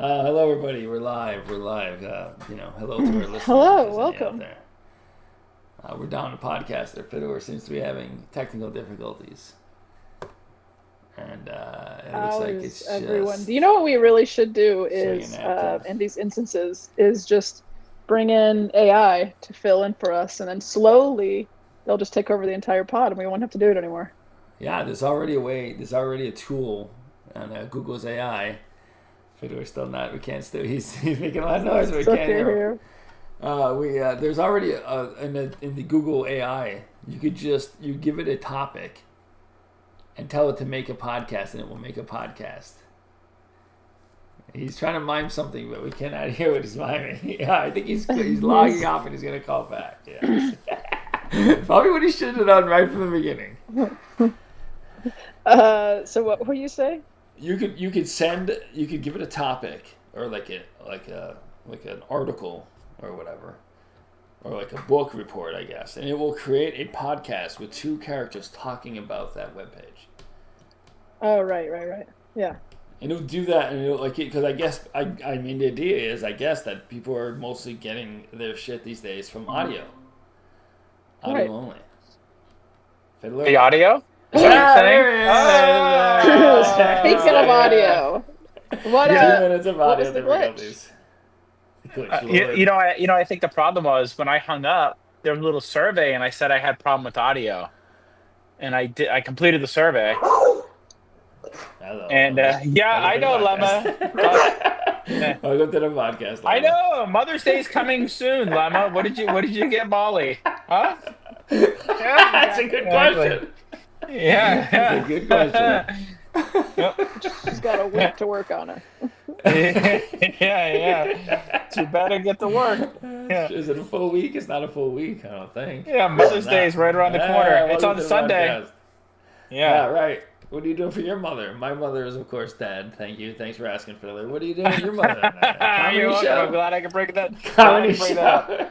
Hello, everybody. We're live. Hello to our listeners. Hello, welcome. There. We're down to podcaster. Fiddler seems to be having technical difficulties, and it looks like it's everyone. just. Do you know what we really should do is, in these instances, is just bring in AI to fill in for us, and then slowly they'll just take over the entire pod, and we won't have to do it anymore. Yeah, there's already a way. There's already a tool on Google's AI. Fiddler's still not. We can't still. He's making a lot of noise, but we can't hear him. There's already in the Google AI. You give it a topic, and tell it to make a podcast, and it will make a podcast. He's trying to mime something, but we cannot hear what he's miming. Yeah, I think he's logging off, and he's gonna call back. Yeah. Probably what he should have done right from the beginning. So what were you saying? You could give it a topic or like an article or whatever, or like a book report, I guess, and it will create a podcast with two characters talking about that webpage. Oh, right, yeah. And it'll do that, and it'll because I guess the idea is that people are mostly getting their shit these days from audio only. Fiddler? The audio. Speaking of audio, what 2 minutes of audio difficulties. I think the problem was when I hung up, there was a little survey, and I said I had a problem with audio, and I completed the survey. Hello. And I know, Lemma. Welcome to the podcast. Lemma. I know. Mother's Day's coming soon, Lemma. What did you get Molly? Huh? Yeah, that's a good question. Yeah. That's a good question. She's got a week to work on it. Yeah. She better get to work. Yeah. Is it a full week? It's not a full week, I don't think. Yeah, Mother's Day is right around the corner. It's on Sunday. Yeah, right. What are you doing for your mother? My mother is, of course, dead. Thank you. Thanks for asking, Fiddler. What are you doing with your mother? Comedy show. I'm glad I can break that. Comedy show.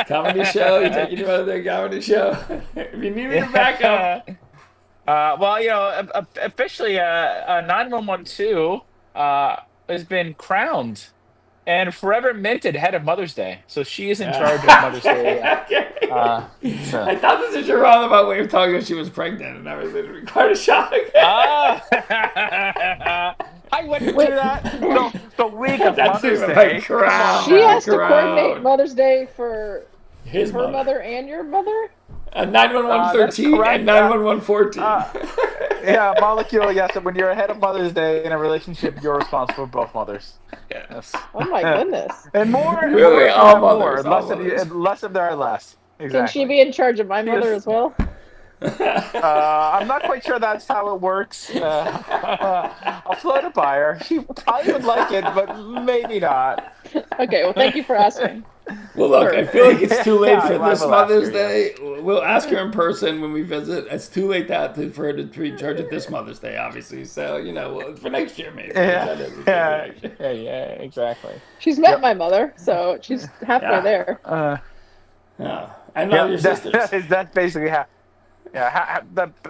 Comedy show. You take your mother to a comedy show. If you need me to back up. Officially, 9112 has been crowned and forever minted head of Mother's Day. So she is in charge of Mother's Day. Okay. I thought this was your roundabout way of talking when she was pregnant, and I was going to record a shot again. I went through that the week of Mother's Day. She has to coordinate Mother's Day for her mother and your mother? 91113 and 91114. Yeah, molecule. Yes, when you're ahead of Mother's Day in a relationship, you're responsible for both mothers. Yes. Oh my goodness. And more. Really, all mothers. Less if there are less. Exactly. Can she be in charge of my mother as well? I'm not quite sure that's how it works. I'll float it by her. She probably would like it, but maybe not. Okay, well, thank you for asking. Well, look, I feel like it's too late for this Mother's Day. We'll ask her in person when we visit. It's too late for her to be in charge of this Mother's Day, obviously. So, for next year, maybe. Yeah, exactly. She's met my mother, so she's halfway there. I know your sisters. That's basically half. Yeah,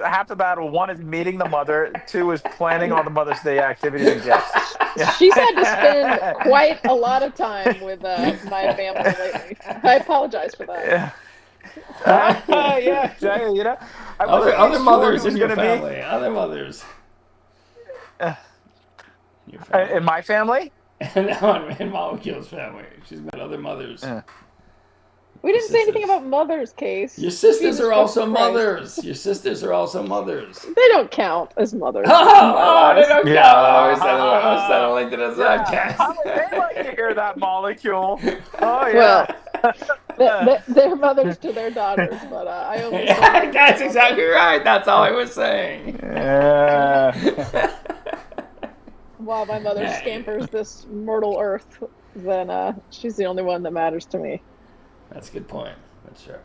half the battle. One is meeting the mother. Two is planning all the Mother's Day activities and gifts. Yeah. She's had to spend quite a lot of time with my family lately. I apologize for that. Yeah, exactly. Other mothers in your family. Other mothers. In my family? No, in Molecule's family. She's met other mothers. We didn't say anything about mothers, Case. Your sisters are also mothers. Your sisters are also mothers. They don't count as mothers. They don't count. I was settling to the podcast. They like to hear that, Molecule. Oh, yeah. Well, they're mothers to their daughters, but I only... That's exactly right. That's all I was saying. While my mother scampers this mortal earth then she's the only one that matters to me. That's a good point. That's true.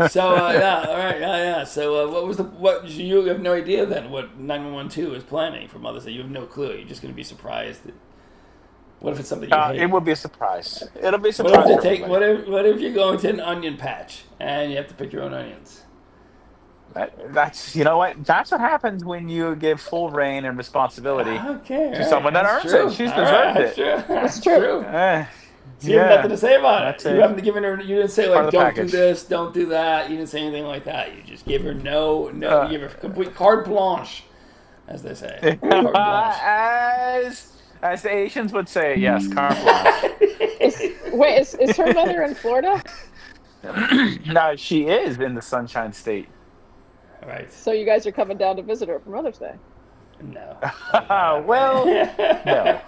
So yeah, all right, yeah. So what you have no idea then what 911 is planning for Mother's Day? You have no clue. You're just going to be surprised. What if it's something you hate? It would be a surprise. It'll be a surprise. What if you're going to an onion patch and you have to pick your own onions? That's you know what? That's what happens when you give full reign and responsibility to someone that earns it. She's deserved it. That's true. So you have nothing to say about it. You haven't given her. You didn't say like, "Don't do this, don't do that." You didn't say anything like that. You just gave her no. You gave her complete carte blanche, as they say. Carte blanche. As the Asians would say, yes, carte blanche. Is her mother in Florida? No, she is in the Sunshine State. Right. So you guys are coming down to visit her for Mother's Day? No. Well, no.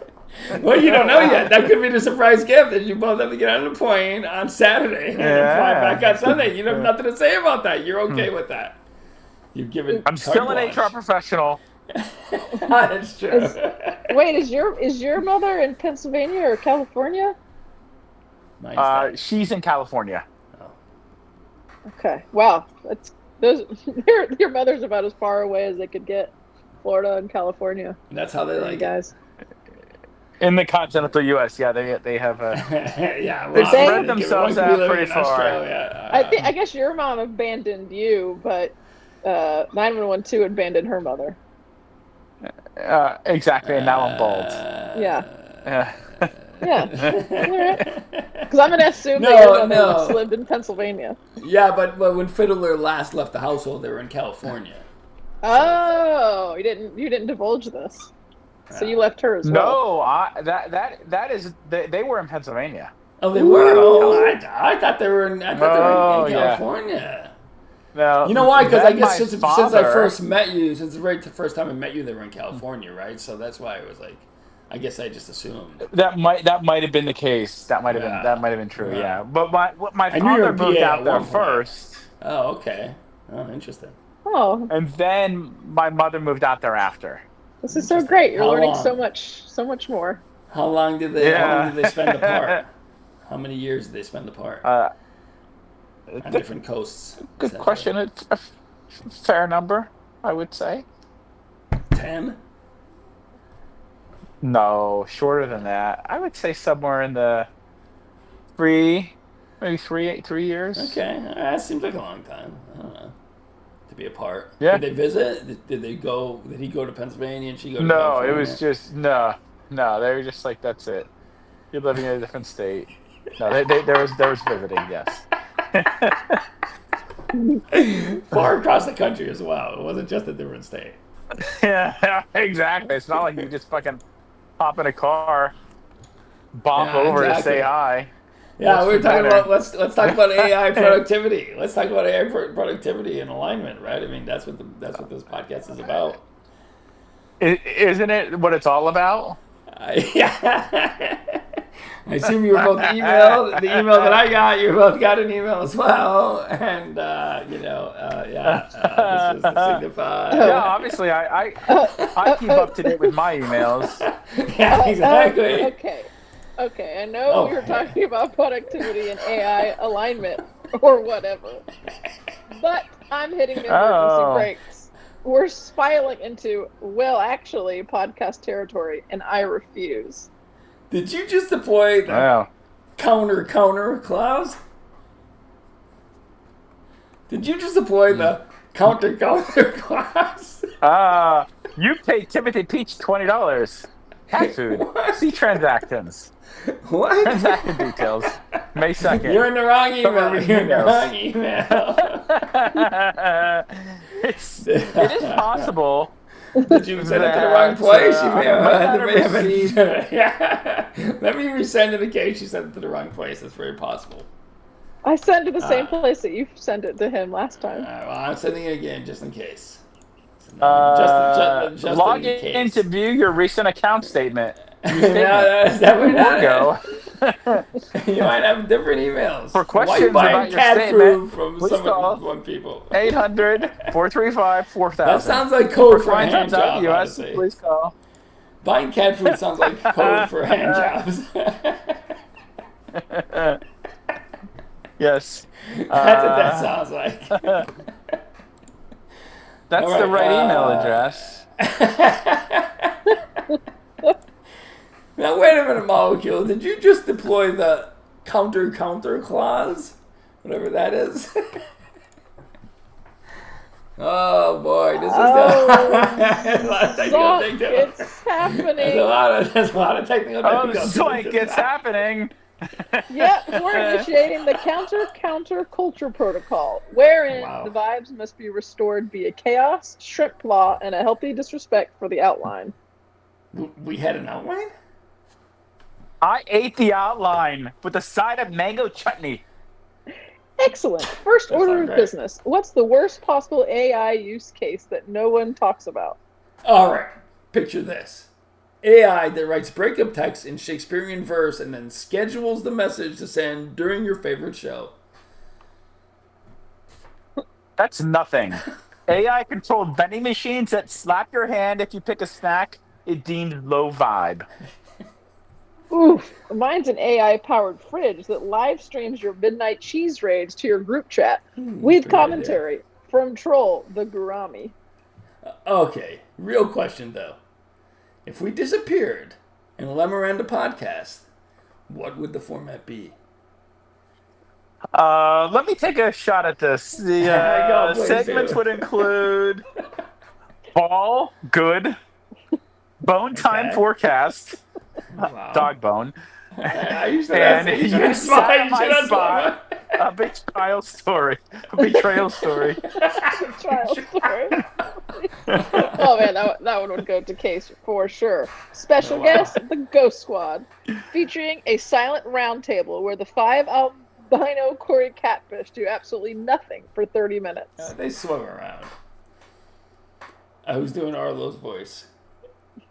Well, you don't know yet. That could be the surprise gift that you both have to get on the plane on Saturday and fly back on Sunday. You have nothing to say about that. You're okay with that. You've given. I'm still an HR professional. That's true. Is your mother in Pennsylvania or California? She's in California. Oh. Okay. Wow. Your mother's about as far away as they could get. Florida and California. And that's how they like guys. In the continental U.S., yeah, they have. Yeah, they spread themselves out pretty far. I guess your mom abandoned you, but 911 abandoned her mother. Exactly, and now I'm bald. Yeah. Because I'm going to assume that your mother lived in Pennsylvania. Yeah, but when Fiddler last left the household, they were in California. Oh, you didn't divulge this. So you left her as well. No, that is they were in Pennsylvania. Oh, they were. Oh, I thought they were in California. No, you know why? Because I guess since I first met you, since the first time I met you, they were in California, right? So that's why it was like, I guess I just assumed that might have been the case. That might have been true. Right. Yeah, but my father moved out there first. Oh, okay. Oh, interesting. Oh. And then my mother moved out there after. This is so great. You're learning so much more. How long did they spend apart? How many years did they spend apart? On different coasts. Good question. It's a fair number, I would say. 10? No, shorter than that. I would say somewhere in the 3 years. Okay, that seems like a long time. I don't know. To be apart. Yeah. Did they visit? Did they go? Did he go to Pennsylvania and she go to California? No, it was just no. They were just like, that's it. You're living in a different state. No, there was visiting. Yes. Far across the country as well. It wasn't just a different state. Yeah, exactly. It's not like you just fucking hop in a car, bop over to say hi. Yeah, we're talking about let's talk about AI productivity. Let's talk about AI productivity and alignment, right? I mean, that's what this podcast is about. Isn't it what it's all about? Yeah. I assume you were both emailed. The email that I got, you both got an email as well, and this is to signify. Yeah, obviously, I keep up to date with my emails. Yeah, exactly. Okay, I know we were talking about productivity and AI alignment or whatever, but I'm hitting the emergency brakes. We're spiraling into, actually, podcast territory, and I refuse. Did you just deploy the counter clause? Did you just deploy the counter clause? You paid Timothy Peach $20. Cat food. See transactions. What? Transaction details. May 2nd. You're in the wrong email. It is possible. Did you send it to the wrong place? You may have Let me resend it in case you sent it to the wrong place. That's very possible. I sent it to the same place that you sent it to him last time. Well, I'm sending it again just in case. Just log in to view your recent account statement. That's definitely not You might have different emails. For questions about your statement, from please call one people. 800-435-4000. That sounds like code for a hand job, US, please call. Buying cat food sounds like code for hand jobs. Yes. That's what that sounds like. That's the right email address. Now, wait a minute, Molecule. Did you just deploy the counter clause? Whatever that is. Oh, boy. This is a lot of technical difficulties. It's happening. There's a lot of technical difficulties. Oh, Zoink, it's happening. Yep, we're initiating the counter culture protocol, wherein the vibes must be restored via chaos, shrimp law, and a healthy disrespect for the outline. We had an outline? I ate the outline with a side of mango chutney. Excellent. First order of business. What's the worst possible AI use case that no one talks about? All right. Picture this. AI that writes breakup text in Shakespearean verse and then schedules the message to send during your favorite show. That's nothing. AI-controlled vending machines that slap your hand if you pick a snack is deemed low vibe. Oof. Mine's an AI-powered fridge that live streams your midnight cheese raids to your group chat with commentary from Troll the Gurami. Okay. Real question, though. If we disappeared in a Lemoranda podcast, what would the format be? Let me take a shot at this. The segments would include Ball, good, Bone Time Forecast, Dog Bone, and You Sat on My Spot, a betrayal story. Betrayal story. Oh man, that one would go to case for sure. Special guest, the Ghost Squad, featuring a silent roundtable where the 5 albino Cory catfish do absolutely nothing for 30 minutes. They swim around. Who's doing Arlo's voice?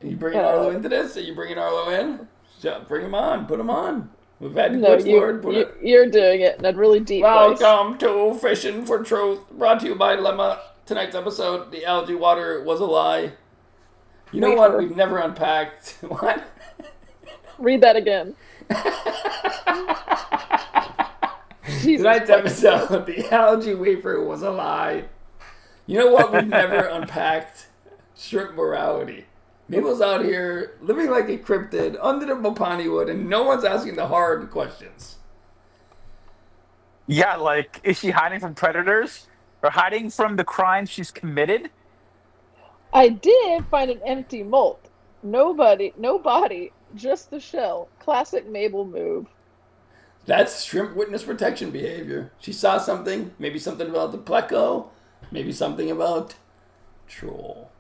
Are you bringing Arlo into this? Are you bringing Arlo in? Bring him on. Put him on. We've had you're doing it in a really deep voice. Welcome to Fishing for Truth, brought to you by Lemma. Tonight's episode, the algae water was a lie. You know what? We've never unpacked. What? Read that again. Tonight's episode, the algae wafer was a lie. You know what? We've never unpacked shrimp morality. Mabel's out here living like a cryptid under the Mopani wood, and no one's asking the hard questions. Yeah, like, is she hiding from predators? Or hiding from the crimes she's committed? I did find an empty molt. No body, just the shell. Classic Mabel move. That's shrimp witness protection behavior. She saw something, maybe something about the pleco, maybe something about Troll.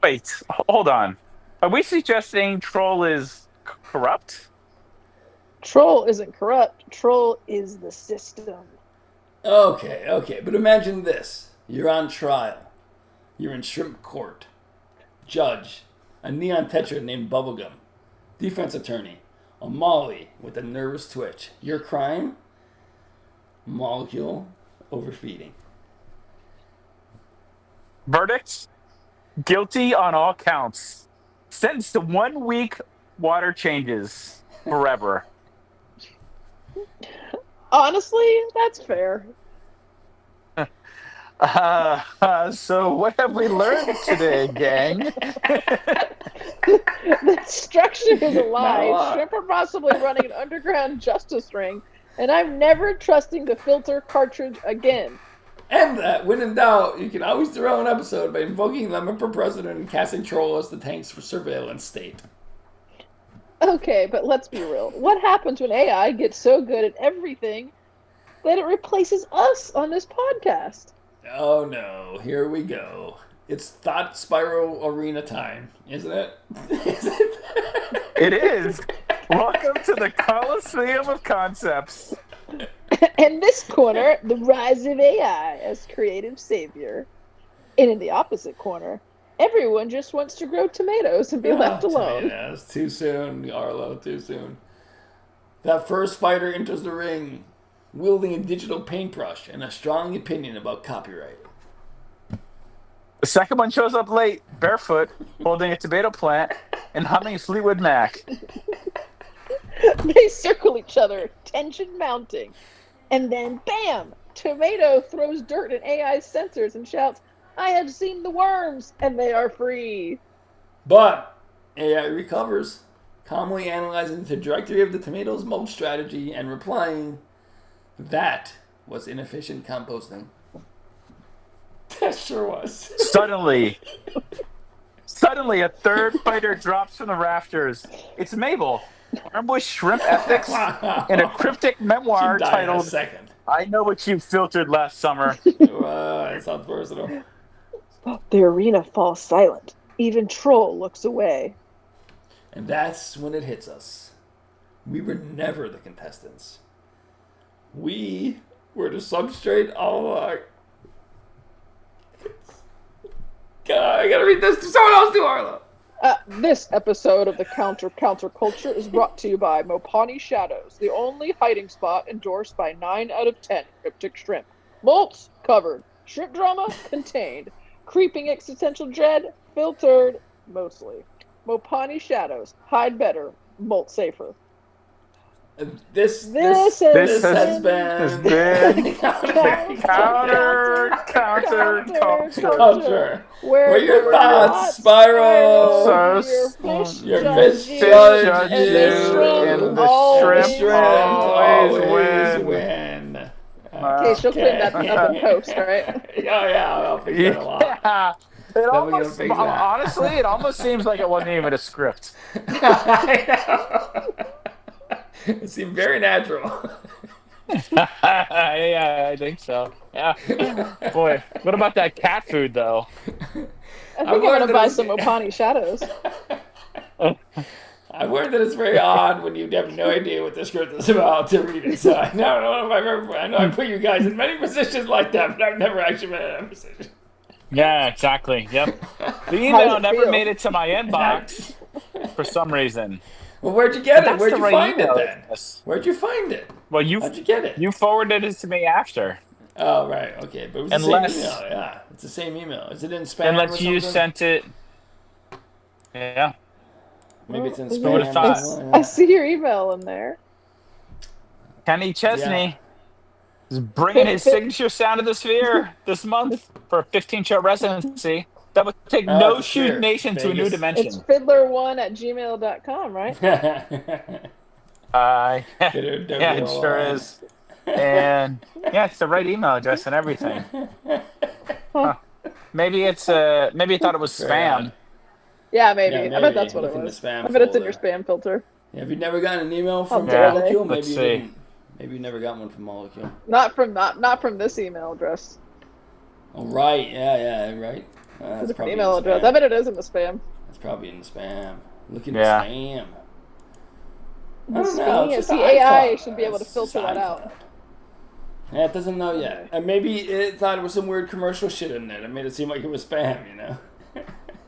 Wait, hold on. Are we suggesting Troll is corrupt? Troll isn't corrupt. Troll is the system. Okay, but imagine this. You're on trial. You're in shrimp court. Judge, a neon tetra named Bubblegum. Defense attorney, a Molly with a nervous twitch. Your crime? Molecule overfeeding. Verdict? Guilty on all counts. Sentenced to 1 week water changes forever. Honestly, that's fair. So what have we learned today, gang? The structure is a lie. Shrimp are possibly running an underground justice ring, and I'm never trusting the filter cartridge again. And that, when in doubt, you can always derail an episode by invoking Lemon for president and casting Troll as the tanks for surveillance state. Okay, but let's be real. What happens when AI gets so good at everything that it replaces us on this podcast? Oh no, here we go. It's Thought Spiral Arena time, isn't it? It is. Welcome to the Coliseum of Concepts. In this corner, the rise of AI as creative savior. And in the opposite corner, everyone just wants to grow tomatoes and be left alone. Tomatoes. Too soon, Arlo, too soon. That first fighter enters the ring, wielding a digital paintbrush and a strong opinion about copyright. The second one shows up late, barefoot, holding a tomato plant, and humming Fleetwood Mac. They circle each other, tension mounting. And then, bam! Tomato throws dirt in AI's sensors and shouts, "I have seen the worms, and they are free." But AI recovers, calmly analyzing the trajectory of the tomato's mulch strategy and replying, "That was inefficient composting." That sure was. Suddenly, a third fighter drops from the rafters. It's Mabel, armed with shrimp ethics in a cryptic memoir titled "I Know What You Filtered Last Summer." That sounds personal. The arena falls silent. Even Troll looks away. And that's when it hits us. We were never the contestants. We were the substrate all along. God, I gotta read this to someone else, do Arlo. This episode of the Counterculture is brought to you by Mopani Shadows, the only hiding spot endorsed by 9 out of 10 cryptic shrimp. Molts covered. Shrimp drama contained. Creeping existential dread filtered mostly. Mopani Shadows, hide better, molt safer. This has been Counterculture. Where your thoughts spiral, your fish judge and the shrimp always win. Okay, she'll clean that up in post, right? Yeah, I'll fix that a lot. Honestly, it almost seems like it wasn't even a script. I know. It seemed very natural. Yeah, I think so. Yeah. Boy, what about that cat food, though? I think I'm going to buy some Mopani Shadows. I've learned that it's very odd when you have no idea what the script is about to read it. So I know I put you guys in many positions like that, but I've never actually been in that position. Yeah, exactly. Yep. The email never made it to my inbox for some reason. Well, where'd you get it? Where'd you find it then? Where'd you find it? Well, how'd you get it? You forwarded it to me after. Oh, right. Okay. But it was the same email. Yeah. It's the same email. Is it in spam unless you sent it. Yeah. Maybe it's in spam. I see your email in there. Kenny Chesney is bringing his signature sound to the sphere this month for a 15-show residency. That would take No Shoot Nation to a new dimension. It's fiddler1@gmail.com, right? Yeah, it sure is. And yeah, it's the right email address and everything. Huh. Maybe it's maybe it thought it was spam. Yeah, maybe. I bet that's what it was. I bet it's in your spam filter. Yeah, have you never gotten an email from Molecule? Maybe you never got one from Molecule. Not from this email address. Oh right, yeah, right. That's probably email address. I bet it is in the spam. That's probably in the spam. Look in the spam. See, AI should be able to filter that out. Yeah, it doesn't know yet. And maybe it thought it was some weird commercial shit in there that made it seem like it was spam, you know?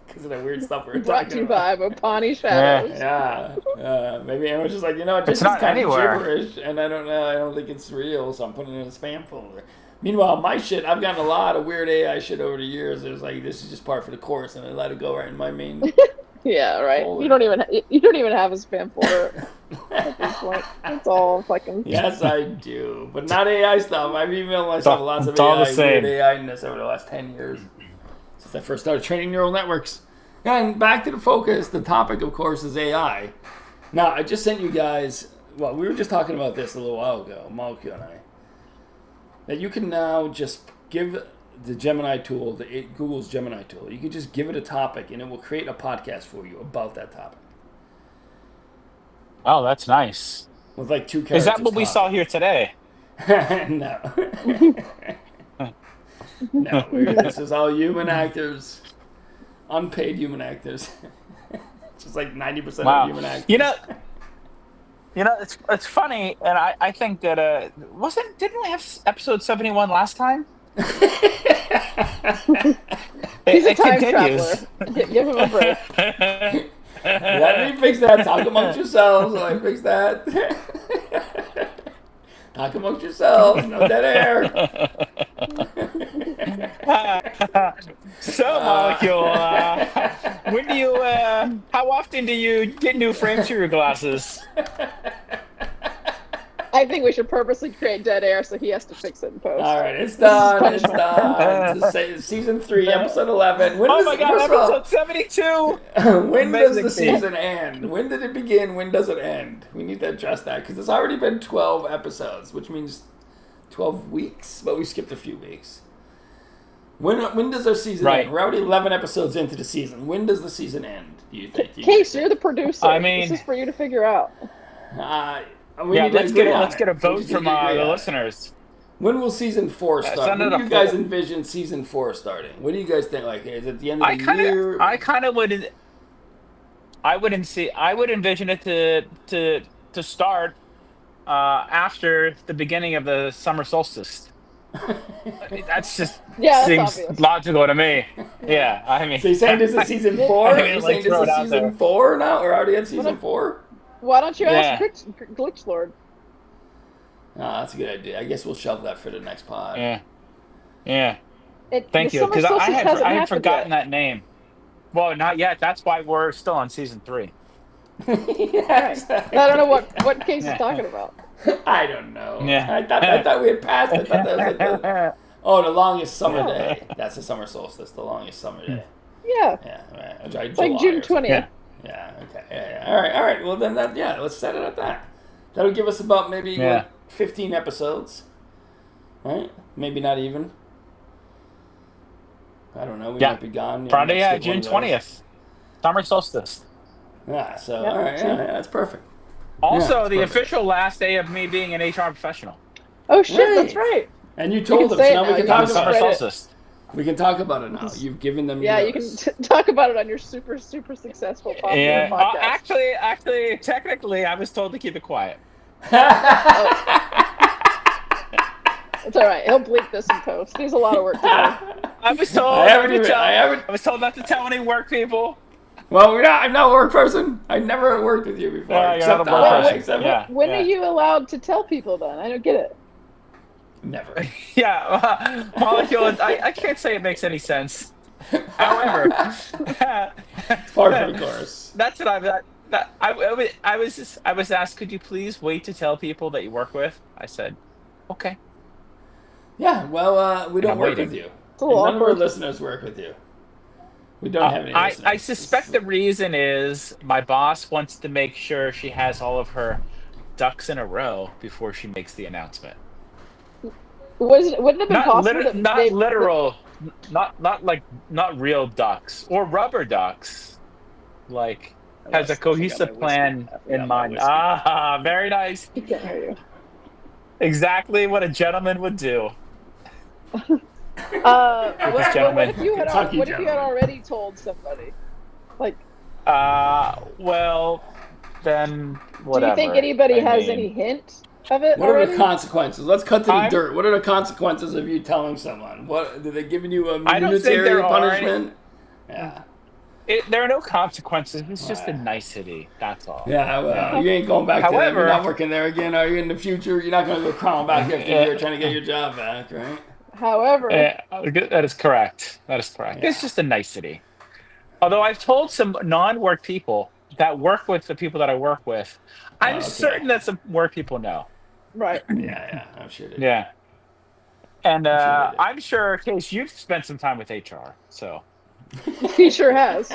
Because of that weird stuff we were talking about. Brought to you by Mopani Shadows. Yeah. Maybe it was just like, this is kind of gibberish, and I don't think it's real, so I'm putting it in a spam folder. Meanwhile, my shit, I've gotten a lot of weird AI shit over the years. It was like, this is just part for the course, and I let it go right in my main yeah, right. Folder. You don't even have a spam folder at this point. It's all fucking... Yes, I do. But not AI stuff. I've emailed myself lots of weird AI-ness over the last 10 years. Since I first started training neural networks. And back to the focus, the topic, of course, is AI. Now, I just sent you guys... Well, we were just talking about this a little while ago, Molecule and I. That you can now just give the Gemini tool, Google's Gemini tool, you can just give it a topic and it will create a podcast for you about that topic. Oh, that's nice. With like 2 characters. Is that what we saw here today? No. No, this is all human actors. Unpaid human actors. Just like 90% of human actors. You know, it's funny, and I think that didn't we have episode 71 last time? He's a time traveler. Give him a break. Let me fix that. Talk amongst yourselves. Let me fix that. Talk amongst yourselves. No dead air. So, Molecule, when do you, how often do you get new frames for your glasses? I think we should purposely create dead air so he has to fix it in post. All right, it's done. It's done. It's season 3, episode 11. Oh my God, episode 72. When does the season end? When did it begin? When does it end? We need to address that because it's already been 12 episodes, which means 12 weeks, but we skipped a few weeks. When does our season end? We're already 11 episodes into the season. When does the season end, do you think? Case, you're the producer. I mean, this is for you to figure out. Let's get a vote from the listeners. When will season 4 start? When do you guys envision season 4 starting? What do you guys think? Like, is it the end of the year? I would envision it to start after the beginning of the summer solstice. That's just seems logical to me. Yeah, I mean. So you're saying this is season 4? You're saying this is season 4 now? We're already at season 4? Why don't you ask Glitch Lord? Oh, that's a good idea. I guess we'll shelve that for the next pod. Yeah. Thank you, because I had forgotten that name. Well, not yet. That's why we're still on season 3. Exactly. I don't know what Case is talking about. I don't know. Yeah. I thought we had passed. I thought that was like the longest summer day. That's the summer solstice, the longest summer day. Yeah. Yeah. It's like June 20th. Yeah. Okay. Yeah. All right. Well, then let's set it at that. That'll give us about maybe 15 episodes, right? Maybe not even. I don't know. We might be gone. Friday, June 20th. Summer solstice. Yeah. So all right. Yeah, that's perfect. Also, the official last day of me being an HR professional. Oh shit! That's right. And you told them. So now we can talk about summer solstice. We can talk about it now. You've given them. Yeah, you can talk about it on your super successful podcast. Actually, technically, I was told to keep it quiet. It's all right. He'll bleep this in post. There's a lot of work to do. I was told. I was told not to tell any work people. Well, I'm not a work person. I never worked with you before. When are you allowed to tell people then? I don't get it. Never. Molecule. I can't say it makes any sense. However, it's part of the course. That's what I was asked. Could you please wait to tell people that you work with? I said, okay. Yeah. Well, we don't work with you. None of our listeners work with you. We don't have any listeners. I suspect the reason is my boss wants to make sure she has all of her ducks in a row before she makes the announcement. Wouldn't it have been possible? Not real ducks or rubber ducks. Like has a cohesive plan in mind. Very nice. I can't hear you. Exactly what a gentleman would do. What if you had already told somebody? Like. Well, then whatever. Do you think anybody has any hint of it? What are the consequences? Let's cut to the dirt. What are the consequences of you telling someone? What are they giving you a monetary punishment? Yeah. There are no consequences. It's just a nicety. That's all. Yeah, well, you ain't going back to that. You're not working there again, are you? In the future, you're not going to go crawling back after a year trying to get your job back, right? However, that is correct. Yeah. It's just a nicety. Although I've told some non-work people that work with the people that I work with, I'm certain that some work people know. Right. Yeah, I'm sure they do. Yeah. And I'm sure, Case, you've spent some time with HR, so. He sure has.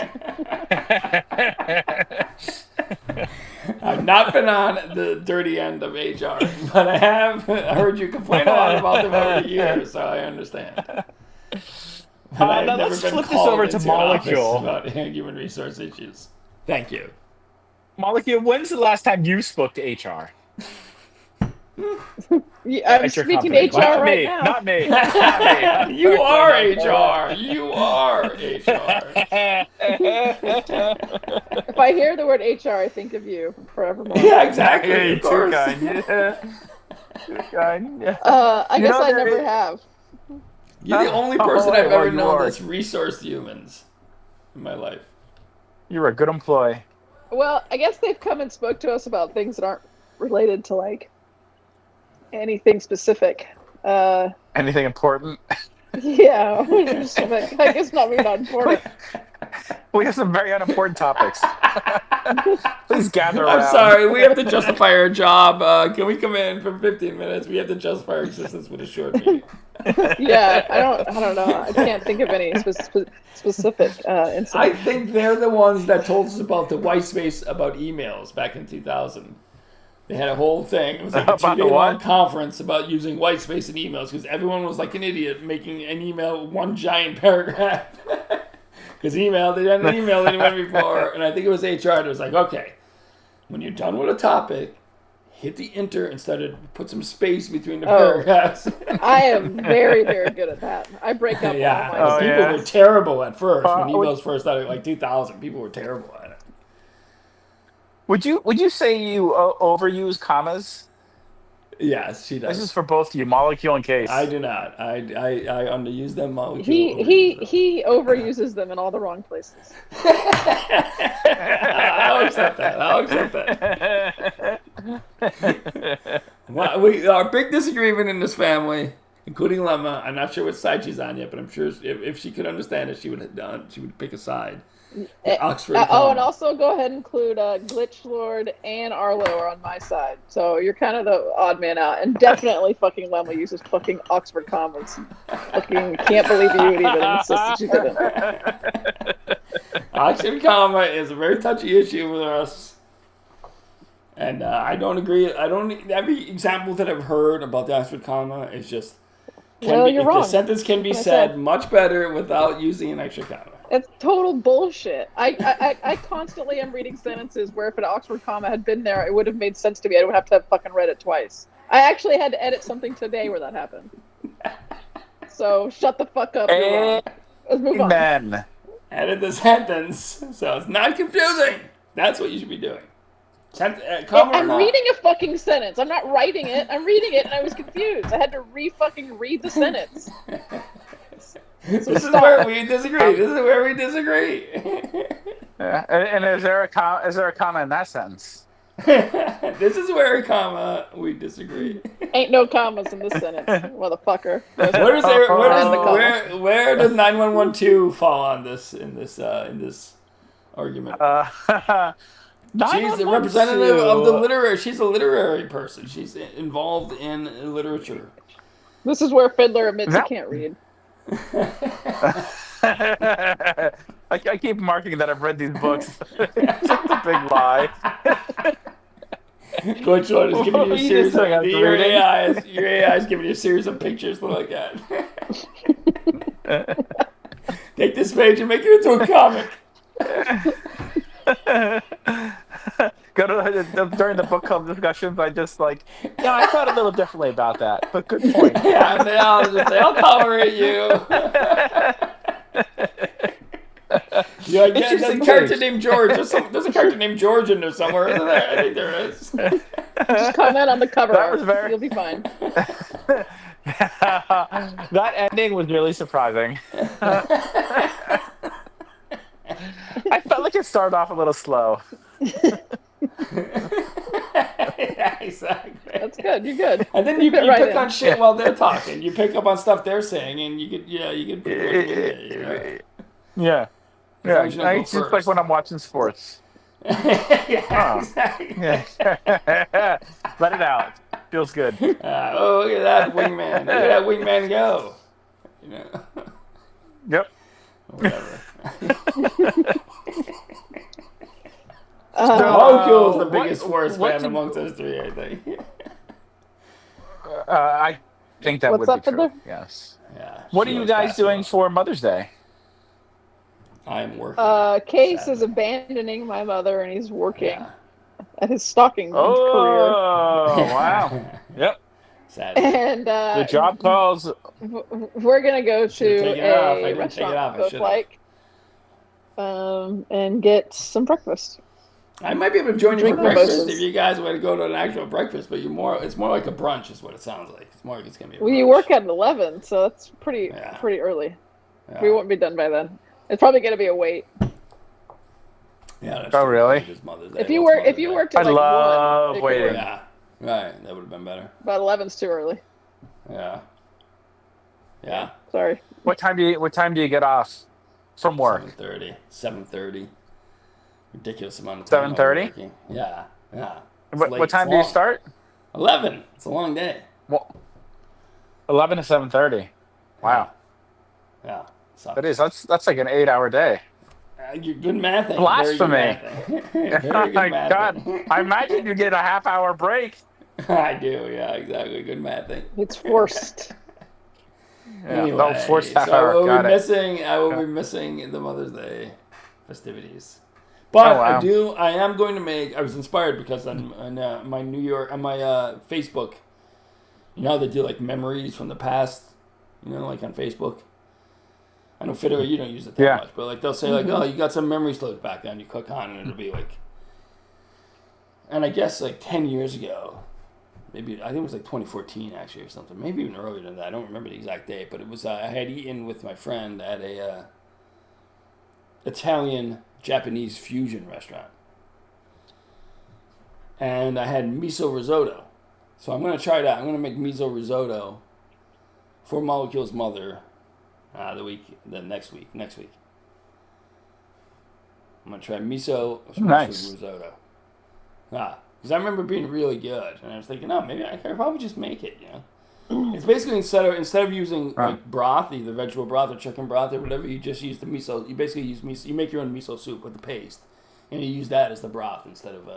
I've not been on the dirty end of HR, but I have heard you complain a lot about them over the years, so I understand. Now let's flip this over to Molecule about human resource issues. Thank you. Molecule, when's the last time you spoke to HR? I'm speaking to HR right now. Not me. You are HR. You are HR. If I hear the word HR, I think of you forevermore. Yeah, exactly. Yeah, of course. Too kind. I guess I never have. You're the only person I've ever known that's resourced humans in my life. You're a good employee. Well, I guess they've come and spoke to us about things that aren't related to, like, anything specific. Anything important? Yeah, I guess not being important. We have some very unimportant topics. Please gather around. I'm sorry, we have to justify our job. Can we come in for 15 minutes? We have to justify our existence with a short meeting. Yeah, I don't know. I can't think of any specific incidents. I think they're the ones that told us about the white space about emails back in 2000. They had a whole thing. It was like a 2-day-long conference about using white space in emails because everyone was like an idiot making an email one giant paragraph. Because they hadn't emailed anyone before. And I think it was HR that was like, okay, when you're done with a topic, hit the enter instead of put some space between the paragraphs. I am very, very good at that. I break up all my people were terrible at first. When emails first started, like 2000, people were terrible at it. Would you say you overuse commas? Yes, she does. This is for both you, Molecule and Case. I do not. I underuse them. Molecule. He overuses them in all the wrong places. I'll accept that. Well, our big disagreement in this family, including Lemma. I'm not sure what side she's on yet, but I'm sure if she could understand it, she would pick a side. Oxford. And also go ahead and include Glitch Lord and Arlo are on my side. So you're kind of the odd man out. And definitely fucking Lemma uses fucking Oxford commas. Fucking can't believe you would even insist that you didn't. Oxford comma is a very touchy issue with us. And I don't agree. Every example that I've heard about the Oxford comma is just the sentence can be said much better without using an extra comma. It's total bullshit. I constantly am reading sentences where if an Oxford comma had been there, it would have made sense to me. I would have to have fucking read it twice. I actually had to edit something today where that happened. So shut the fuck up. Let's move on. Amen. Edit the sentence so it's not confusing. That's what you should be doing. I'm reading a fucking sentence. I'm not writing it. I'm reading it, and I was confused. I had to fucking read the sentence. This is where we disagree. And is there a comma in that sentence? This is where we disagree. Ain't no commas in this sentence, motherfucker. Where does 9112 fall on this in this argument? She's the representative of the literary. She's a literary person. She's involved in literature. This is where Fiddler admits he can't read. I keep marking that I've read these books. It's just a big lie. Coach Lord is giving you a series of your AI is giving you a series of pictures to look at. Take this page and make it into a comic. During the book club discussions, I just I thought a little differently about that, but good point. Yeah, they'll tolerate you. There's a character named George. There's a character named George in there somewhere, isn't there? I think there is. Just comment on the cover art. You'll be fine. That ending was really surprising. I felt like it started off a little slow. Yeah, exactly. That's good. You're good. And then you pick on shit while they're talking. You pick up on stuff they're saying, and you could Yeah. It's just like when I'm watching sports. Exactly. Yeah. Let it out. Feels good. Look at that wingman. Look at that wingman go. Yep. Whatever. Molecule is the biggest force fan amongst us three, I think. I think that would be true. Yes. Yeah. What are you guys doing for Mother's Day? I'm working. Case is abandoning my mother, and he's working at his stocking career. Oh, wow. Yep. Sadly. And the job calls. We're gonna go to a restaurant, and get some breakfast. I might be able to join you for breakfast if you guys want to go to an actual breakfast, but it's more like a brunch, is what it sounds like. It's more like it's gonna be. You work at 11, so that's pretty early. Yeah. We won't be done by then. It's probably gonna be a wait. Yeah. That's true. Really? If you worked at I love 1, waiting. Yeah. Right. That would have been better. But 11's too early. Yeah. Yeah. Sorry. What time do you get off from work? 7:30. 7:30. Ridiculous amount of time I'll be 7:30. working. Yeah. Yeah. It's What late. It's time do you long. start? 11. It's a long day. Well, 11 to 7:30. Wow. Yeah. That is. That's like an 8-hour day. You're good mathing. Blasphemy. Very good Oh my mathing. God. I imagine you get a half-hour break. I do. Yeah, exactly. Good mathing. It's forced. Anyway, forced half so hour. I will be missing the Mother's Day festivities. But wow. I am going to make. I was inspired because on my Facebook, you know how they do like memories from the past, you know, like on Facebook. I know Fiddler, you don't use it that much, but like they'll say like, oh, you got some memories to look back on. You click on and it'll be like, and I guess like 10 years ago, maybe I think it was like 2014 actually or something, maybe even earlier than that. I don't remember the exact date, but it was I had eaten with my friend at a Italian Japanese fusion restaurant, and I had miso risotto. So I'm gonna try that. I'm gonna make miso risotto for Molecule's mother. Next week. I'm gonna try miso risotto. Because I remember being really good, and I was thinking, oh, maybe I could probably just make it. You know, it's basically instead of using like broth, either vegetable broth or chicken broth or whatever, you just use the miso. You basically use miso. You make your own miso soup with the paste, and you use that as the broth instead of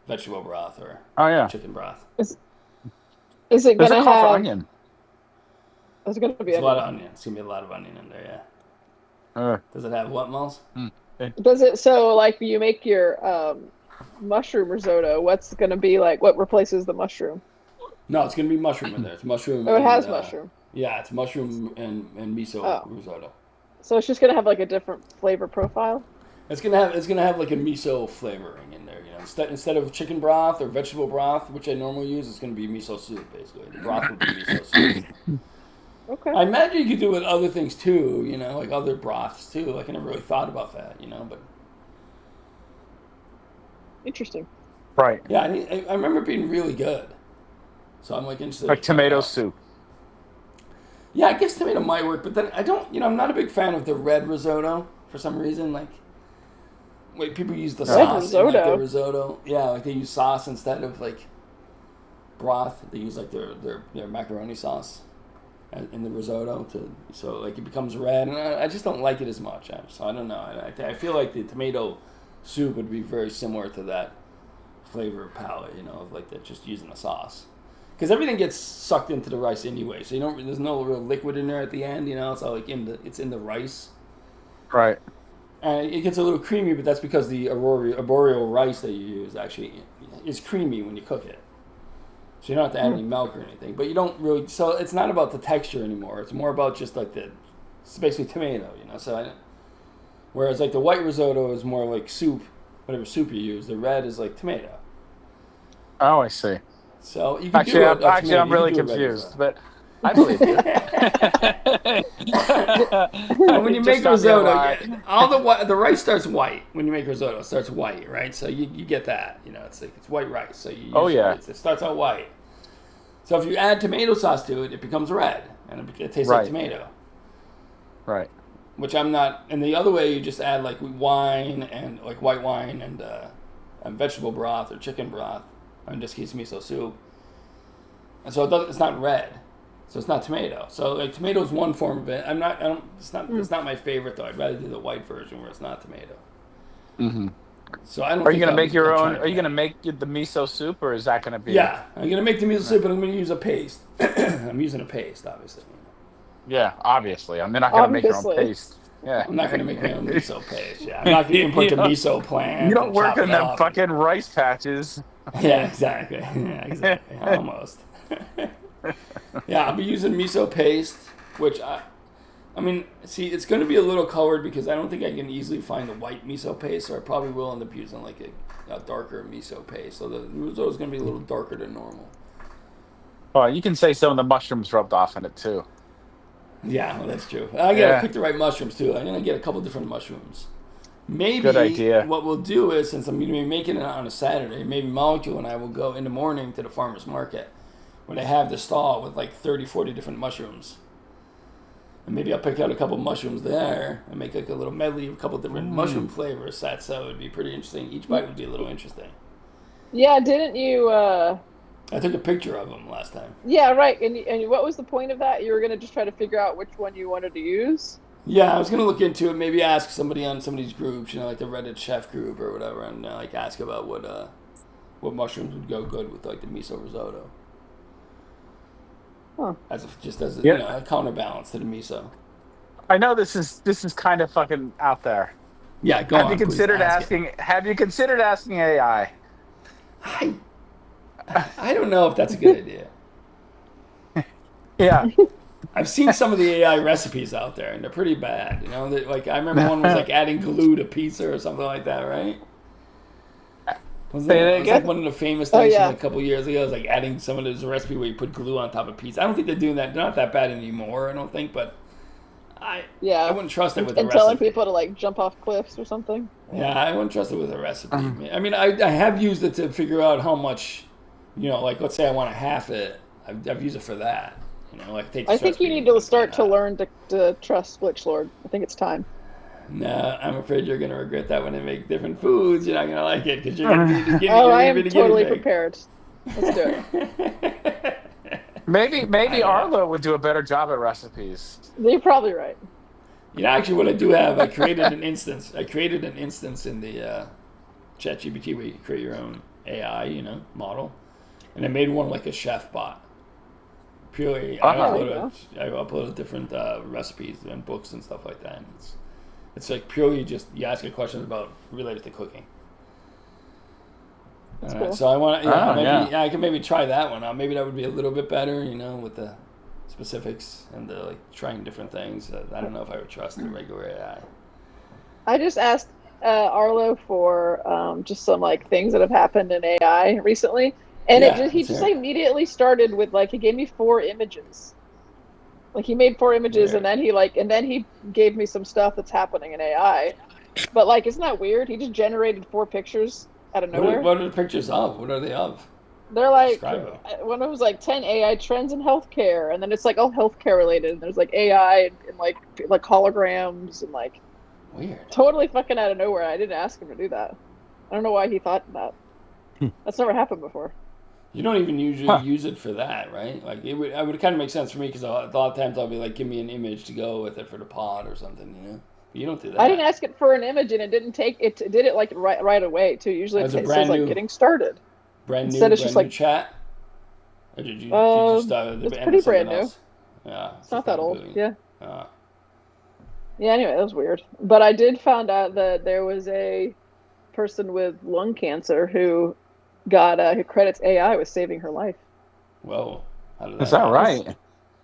vegetable broth or chicken broth. Is it gonna have onion? It's gonna be a lot of onion. It's gonna be a lot of onion in there. Yeah. Does it have what, Moles? Does it? So like you make your mushroom risotto, what's going to be like, what replaces the mushroom? No, it's going to be mushroom in there. It's mushroom. Oh, it has mushroom. Yeah, it's mushroom and miso risotto. So it's just going to have like a different flavor profile? It's going to have like a miso flavoring in there, you know. Instead of chicken broth or vegetable broth, which I normally use, it's going to be miso soup basically. The broth would be miso soup. Okay. I imagine you could do it with other things too, you know, like other broths too. Like I never really thought about that, you know, but interesting. Right. Yeah, I remember it being really good. So I'm like interested. Like tomato soup. Yeah, I guess tomato might work, but then I don't, you know, I'm not a big fan of the red risotto for some reason. Like, people use the sauce in like their risotto. Yeah, like they use sauce instead of like broth. They use like their macaroni sauce in the risotto so like it becomes red, and I just don't like it as much. So I don't know. I feel like the tomato soup would be very similar to that flavor palette, you know, of like that just using the sauce, because everything gets sucked into the rice anyway. So there's no real liquid in there at the end, you know. It's all like it's in the rice, right? And it gets a little creamy, but that's because the arboreal rice that you use actually is creamy when you cook it. So you don't have to add any milk or anything, but you don't really. So it's not about the texture anymore. It's more about just like it's basically tomato, you know. Whereas like the white risotto is more like soup, whatever soup you use. The red is like tomato. Oh, I see. So you can I'm really confused, but I believe you. And when you make risotto, all the rice starts white. When you make risotto, it starts white, right? So you get that, you know, it's white rice. So it starts out white. So if you add tomato sauce to it, it becomes red, and it tastes like tomato. Right. Which I'm not. And the other way, you just add like wine and like white wine and vegetable broth or chicken broth, in this case miso soup. And so it's not red. So it's not tomato. So like tomato is one form of it. It's not my favorite though. I'd rather do the white version where it's not tomato. Mm-hmm. So I don't. Are you gonna make your own? Are you gonna make the miso soup, or is that gonna be? Yeah, I'm gonna make the miso soup, but I'm gonna use a paste. I'm using a paste, obviously. Yeah, obviously. I'm not gonna make your own paste. Yeah. I'm not gonna make my own miso paste. Yeah, I'm not gonna import the miso plant. You don't work on them fucking rice patches. Yeah, exactly. Yeah, exactly. Almost. Yeah, I'll be using miso paste, which I mean, see, it's going to be a little colored because I don't think I can easily find the white miso paste, so I probably will end up using like a darker miso paste. So the risotto is going to be a little darker than normal. Oh, you can say some of the mushrooms rubbed off in it too. Yeah, well, that's true. I gotta pick the right mushrooms too. I'm gonna get a couple different mushrooms. Maybe good idea. What we'll do is, since I'm gonna be making it on a Saturday, maybe Molecule and I will go in the morning to the farmer's market, where they have the stall with like 30, 40 different mushrooms. And maybe I'll pick out a couple mushrooms there and make like a little medley of a couple different mushroom flavor sets. So it would be pretty interesting. Each bite would be a little interesting. Yeah, didn't you? I took a picture of them last time. Yeah, right. And what was the point of that? You were gonna just try to figure out which one you wanted to use. Yeah, I was gonna look into it. Maybe ask somebody on some of these groups, like the Reddit chef group or whatever, and like ask about what mushrooms would go good with like the miso risotto. Huh. As a counterbalance to the miso. I know this is kind of fucking out there. Yeah, go on. Have you considered asking AI? I don't know if that's a good idea. Yeah. I've seen some of the AI recipes out there, and they're pretty bad. Like I remember one was like adding glue to pizza or something like that, right? It was like one of the famous things from a couple years ago. It was like adding some of this recipe where you put glue on top of pizza. I don't think they're doing that. They're not that bad anymore, I don't think, but I wouldn't trust it with a recipe. And telling people to like jump off cliffs or something. Yeah, I wouldn't trust it with a recipe. I mean, I have used it to figure out how much, like let's say I want to half it. I've used it for that. I think you need to start to learn to trust Glitchlord. I think it's time. No, I'm afraid you're going to regret that when they make different foods. You're not going to like it because you're going to be the guinea. I am totally prepared. Let's do it. Maybe Arlo would do a better job at recipes. You're probably right. Actually, what I do have, I created an instance. in the ChatGPT where you create your own AI, model, and I made one like a chef bot. Purely, I uploaded different recipes and books and stuff like that. And it's like purely just you ask it questions related to cooking. Cool. So I want to, I can maybe try that one out. Maybe that would be a little bit better, with the specifics and the like trying different things. I don't know if I would trust the regular AI. I just asked Arlo for just some like things that have happened in AI recently. And he just immediately started with he gave me 4 images. Like he made 4 images and then he gave me some stuff that's happening in AI. But isn't that weird? He just generated 4 pictures out of nowhere. What are the pictures of? What are they of? They're one of them was 10 AI trends in healthcare, and then it's all healthcare related. And there's AI and like holograms and weird. Totally fucking out of nowhere. I didn't ask him to do that. I don't know why he thought that. That's never happened before. You don't even usually use it for that, right? It would kind of make sense for me because a lot of times I'll be give me an image to go with it for the pod or something, But you don't do that. I didn't ask it for an image, and it didn't take it. Did it right away too. Usually it says getting started. Brand new. Instead it's just chat. Or did you just it's pretty brand new. Yeah, it's not that old. Yeah. Yeah. Anyway, that was weird. But I did find out that there was a person with lung cancer who who credits AI with saving her life. Whoa. Is that right?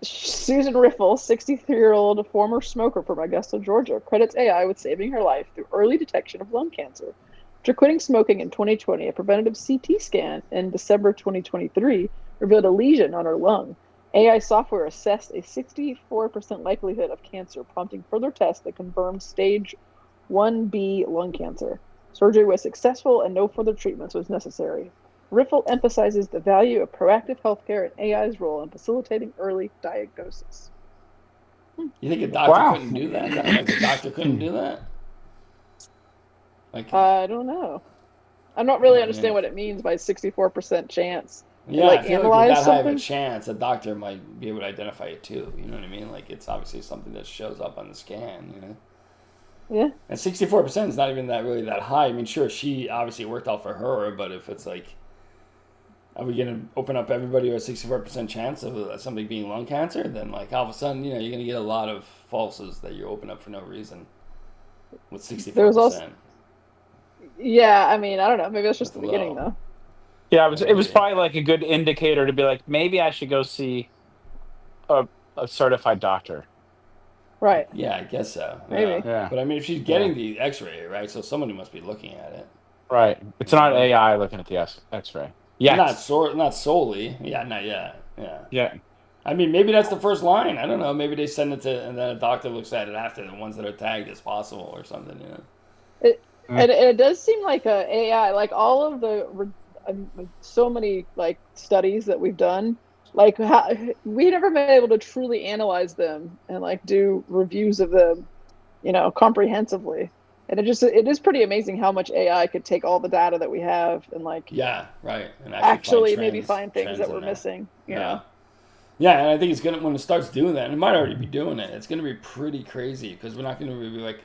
Susan Riffle, 63-year-old former smoker from Augusta, Georgia, credits AI with saving her life through early detection of lung cancer. After quitting smoking in 2020, a preventative CT scan in December 2023 revealed a lesion on her lung. AI software assessed a 64% likelihood of cancer, prompting further tests that confirmed stage 1B lung cancer. Surgery was successful and no further treatments was necessary. Riffle emphasizes the value of proactive healthcare and AI's role in facilitating early diagnosis. You think a doctor couldn't do that? A doctor couldn't do that? I don't know. I don't really understand what it means by 64% chance. Yeah, I feel like with that high of a chance, a doctor might be able to identify it too. You know what I mean? It's obviously something that shows up on the scan, Yeah. And 64% is not even really that high. I mean, sure, she obviously worked out for her, but if it's are we going to open up everybody with a 64% chance of somebody being lung cancer? Then all of a sudden, you're going to get a lot of falses that you open up for no reason with 64%. There was also, yeah, I mean, I don't know. Maybe that's just the beginning, though. Yeah, it was probably a good indicator to be maybe I should go see a certified doctor. Right. Yeah, I guess so. Maybe. Yeah. But I mean, if she's getting the X-ray, right? So somebody must be looking at it. Right. It's not AI looking at the X-ray. Yeah. Not solely. Yeah, not yet. Yeah. Yeah. I mean, maybe that's the first line. I don't know. Maybe they send it to, and then a doctor looks at it after, the ones that are tagged as possible or something. And it does seem like AI, all of the so many studies that we've done like we never been able to truly analyze them and like do reviews of them, comprehensively. And it is pretty amazing how much AI could take all the data that we have and like and actually maybe find things that we're missing. Yeah, and I think it's gonna, when it starts doing that, and it might already be doing it. It's gonna be pretty crazy because we're not gonna be like,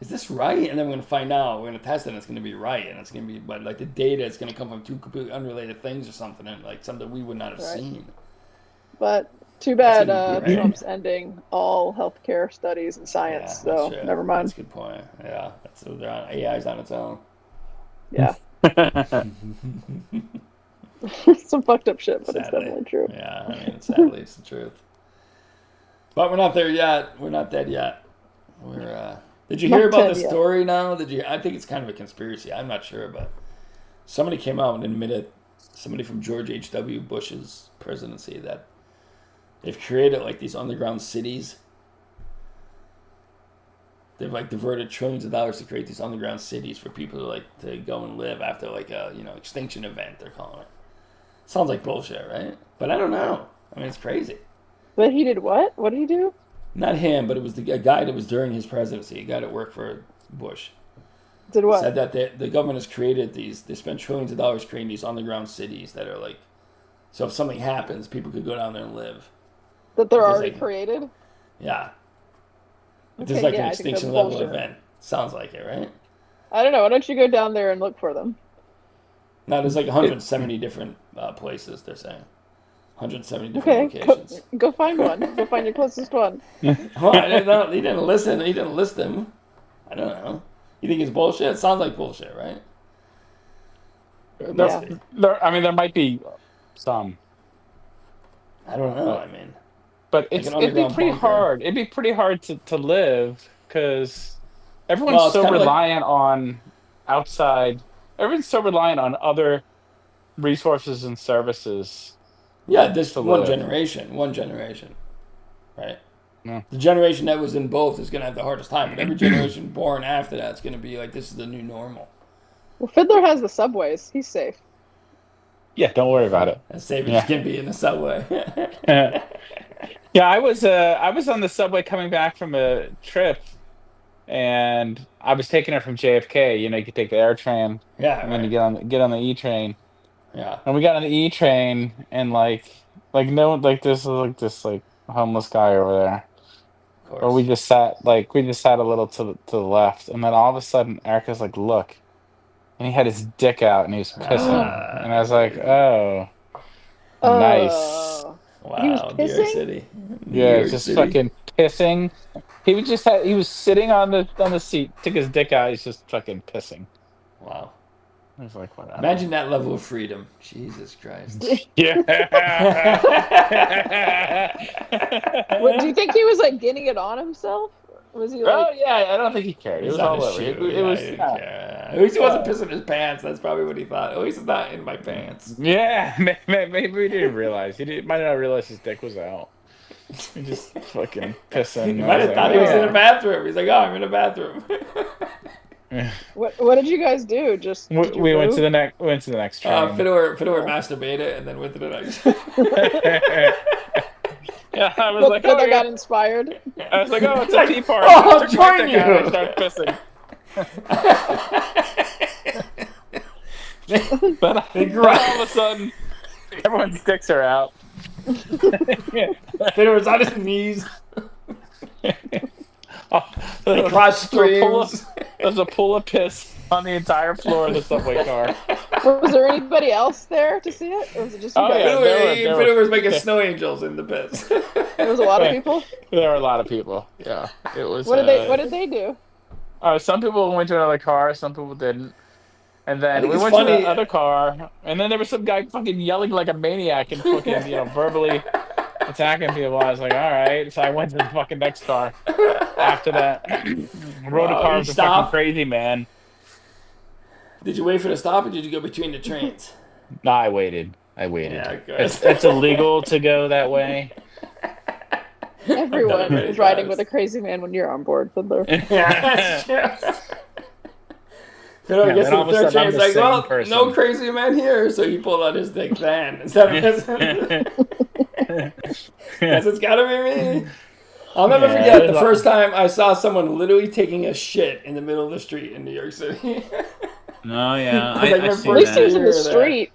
is this right? And then we're gonna find out. We're gonna test it, and it's gonna be right, and it's gonna be, but like the data is gonna come from two completely unrelated things or something, and like something we would not have seen. But too bad Trump's ending all healthcare studies and science. So never mind. That's a good point. Yeah, AI's on its own. Yeah. Some fucked up shit, but sadly, it's definitely true. Yeah, I mean, sadly, it's the truth. But we're not there yet. We're not dead yet. Did you hear about the story now? I think it's kind of a conspiracy. I'm not sure, but somebody came out and admitted, somebody from George H.W. Bush's presidency, that they've created like these underground cities. They've like diverted trillions of dollars to create these underground cities for people to go and live after like a extinction event, they're calling it. Sounds like bullshit, right? But I don't know. I mean, it's crazy. But he did what? What did he do? Not him, but it was a guy that was during his presidency, a guy that worked for Bush. Did what? Said that the government has created these, they spent trillions of dollars creating these underground cities that are like, so if something happens, people could go down there and live. That they're already created? Yeah. If there's like an extinction level event. Sounds like it, right? I don't know. Why don't you go down there and look for them? No, there's like 170 different places, they're saying. 170 different locations. Go find one. Go find your closest one. Well, he didn't listen. He didn't list them. I don't know. You think it's bullshit? It sounds like bullshit, right? There might be some. I don't know. I mean, but it'd be pretty hard. It'd be pretty hard to live because everyone's so reliant on outside. Everyone's so reliant on other resources and services. Yeah, this one generation, right? Yeah. The generation that was in both is going to have the hardest time, but every generation born after that is going to be like, this is the new normal. Well, Fiddler has the subways. He's safe. Yeah, don't worry about it. As safe as can be in the subway. Yeah, I was on the subway coming back from a trip, and I was taking it from JFK. You could take the air train. Yeah, and then you get on the E train. Yeah. And we got on the E train, and this homeless guy over there. Of course. Or we just sat a little to the left, and then all of a sudden Erica's like, "Look," and he had his dick out and he was pissing, and I was like, "Oh, nice." Wow, he was pissing? New York City. Just fucking pissing. He was sitting on the seat, took his dick out, he's just fucking pissing. Wow. I was like, whatever. Imagine that level of freedom. Jesus Christ. Yeah. What, do you think he was like getting it on himself? Was he like? Oh yeah, I don't think he cared. It was all over. It was. At least he wasn't pissing his pants. That's probably what he thought. At least it's not in my pants. Yeah, maybe he didn't realize. Might not realize his dick was out. He just fucking pissing. He might have thought he was in a bathroom. He's like, oh, I'm in a bathroom. What did you guys do? We went to the next train. Fiddler masturbated and then went to the next. Yeah, I was like, Fiddler got inspired. I was like, oh, it's a tea party. I'll join you. I start pissing. But all of a sudden, everyone's dicks are out. Fiddler's on his knees. Cross streams. There's a pool of piss on the entire floor of the subway car. Was there anybody else there to see it, or was it just you guys? Fiddler was making snow angels in the piss. There was a lot of people. There were a lot of people. Yeah, it was. What did they do? Some people went to another car. Some people didn't. And then we went to the other car, and then there was some guy fucking yelling like a maniac and fucking verbally attacking people. I was like, all right. So I went to the fucking next car. After that, rode a car with a fucking crazy man. Did you wait for the stop, or did you go between the trains? No, I waited. Yeah, it's illegal to go that way. Everyone is riding with a crazy man when you're on board, Fiddler. Yeah, that's true. Fiddler gets to the third train. He's like, well, no crazy man here. So he pulled out his dick then. Guess it's gotta be me. I'll never forget the first time I saw someone literally taking a shit in the middle of the street in New York City. No, yeah. At least he was in the street.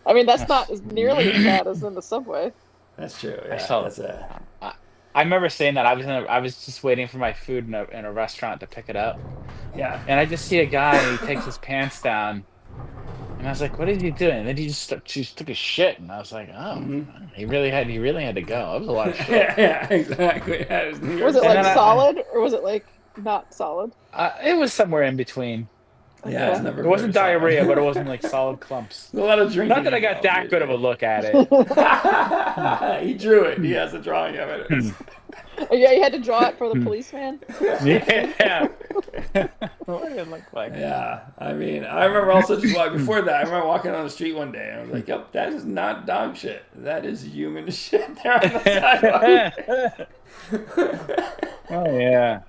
I mean, that's not nearly as bad as in the subway. That's true. Yeah, I remember saying that I was just waiting for my food in a restaurant to pick it up. Yeah. And I just see a guy and he takes his pants down. And I was like, "What is he doing?" And then he just took a shit, and I was like, "Oh, he really had to go." That was a lot of shit. Yeah, exactly. Was it like solid or was it like not solid? It was somewhere in between. Yeah, it wasn't diarrhea, but it wasn't like solid clumps. A lot of drinking. Not that I got that good of a look at it. He drew it. He has a drawing of it. Yeah, you had to draw it for the policeman. Yeah. What did it look like? Yeah, I mean, I remember also just before that. I remember walking on the street one day and I was like, "Yep, that is not dog shit. That is human shit there on the sidewalk." Oh yeah.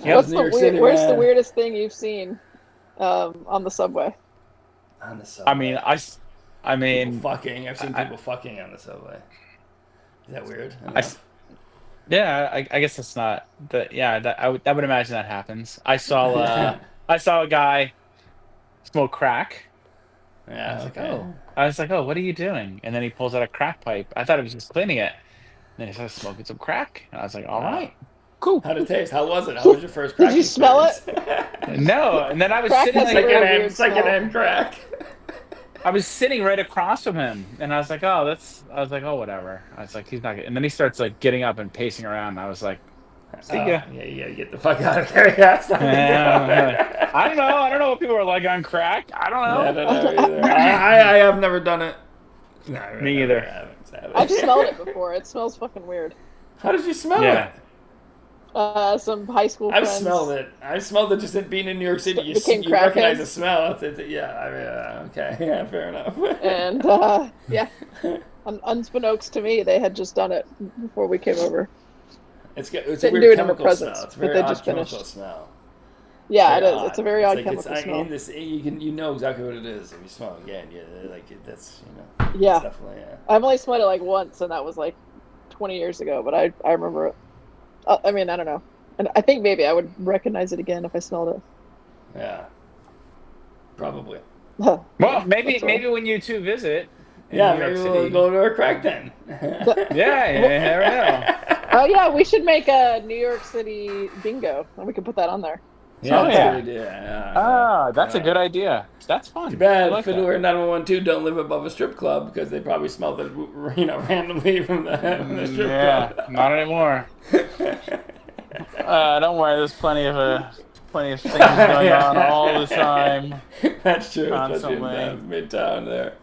Where's the weirdest thing you've seen on the subway? On the subway. I mean, people fucking. I've seen people fucking on the subway. Is that weird? I guess that's not. I would imagine that happens. I saw a guy smoke crack. Yeah. I was like, oh, what are you doing? And then he pulls out a crack pipe. I thought he was just cleaning it. And then he started smoking some crack. And I was like, all right. Cool. How'd it taste? How was it? How was your first crack? Did you smell it? No. And then I was sitting secondhand crack. I was sitting right across from him, and I was like, oh, whatever. I was like, he's not. And then he starts like getting up and pacing around. And I was like, see ya. Yeah, you gotta get the fuck out of there. Yeah, I don't know. I don't know what people are like on crack. I don't know. Yeah, I don't know either. I have never done it. No, me either. I've smelled it before. It smells fucking weird. How did you smell it? Some high school friends. I've smelled it. I smelled it just being in New York City. You recognize the smell. Okay. Yeah, fair enough. And, unbeknownst to me, they had just done it before we came over. It's a weird chemical smell. It's a very odd chemical smell. Yeah, it is. It's a very odd chemical smell. You know exactly what it is if you smell it again. That's Yeah. It's definitely, I've only smelled it like once, and that was like 20 years ago, but I remember it. I mean, I don't know. And I think maybe I would recognize it again if I smelled it. Yeah. Probably. Well, maybe when you two visit. Maybe we'll go to a crack den. Yeah, you never know. Oh, yeah, we should make a New York City bingo, and we can put that on there. Yeah, that's a good idea. That's a good idea. That's fun. Too bad Fiddler 912 don't live above a strip club because they probably smelled it, randomly from the strip club. Yeah, not anymore. Don't worry. There's plenty of things going on all the time. That's true. Constantly. Especially in Midtown there.